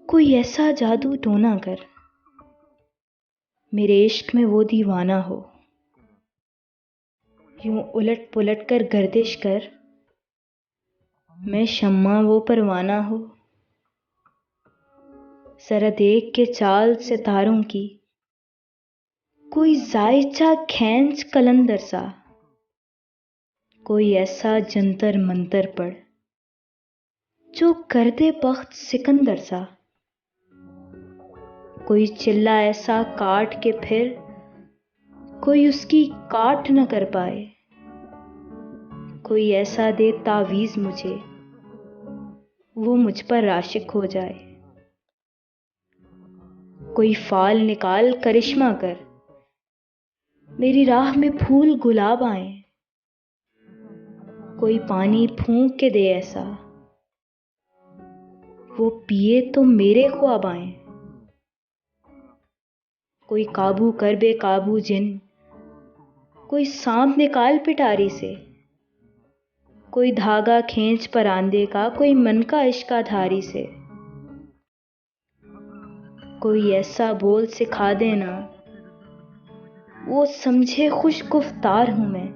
कोई ऐसा जादू टोना कर मेरे इश्क में वो दीवाना हो, यूं उलट पुलट कर गर्दिश कर मैं शम्मा वो परवाना हो। जरा देख के चाल सितारों की कोई जायचा खैंच कलंदर सा, कोई ऐसा जंतर मंतर पढ़ जो कर दे बख्त सिकंदर सा। कोई चिल्ला ऐसा काट के फिर कोई उसकी काट न कर पाए, कोई ऐसा दे तावीज़ मुझे वो मुझ पर आशिक हो जाए। कोई फाल निकाल करिश्मा कर मेरी राह में फूल गुलाब आए, कोई पानी फूंक के दे ऐसा वो पिए तो मेरे ख्वाब आए। कोई काबू कर बेकाबू जिन, कोई सांप निकाल पिटारी से, कोई धागा खींच परांदे का, कोई मन का इश्का धारी से। कोई ऐसा बोल सिखा देना वो समझे खुश गुफ्तार हूं मैं,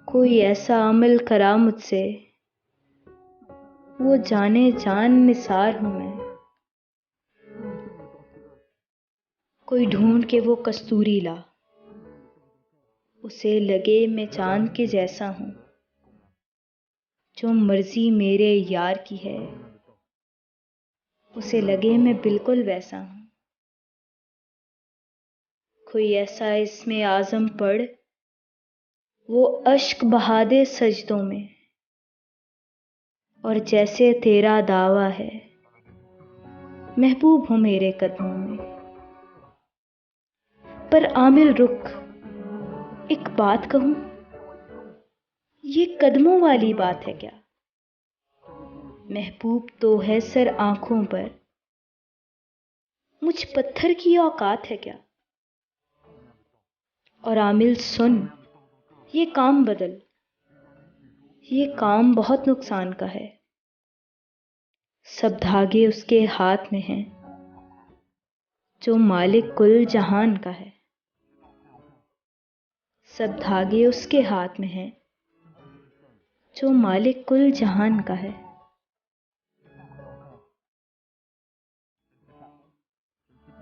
कोई ऐसा अमल करा मुझसे वो जाने जान निसार हूं मैं। कोई ढूंढ के वो कस्तूरी ला उसे लगे मैं चांद के जैसा हूं, जो मर्जी मेरे यार की है उसे लगे मैं बिल्कुल वैसा हूं। कोई ऐसा इसमें आज़म पढ़ वो अश्क बहा दे सजदों में, और जैसे तेरा दावा है महबूब हो मेरे कदमों में। पर आमिर रुक, एक बात कहूं, ये कदमों वाली बात है क्या? महबूब तो है सर आंखों पर, मुझ पत्थर की औकात है क्या? और आमिल सुन, ये काम बदल, ये काम बहुत नुकसान का है। सब धागे उसके हाथ में हैं जो मालिक कुल जहान का है। सब धागे उसके हाथ में हैं जो मालिक कुल जहान का है।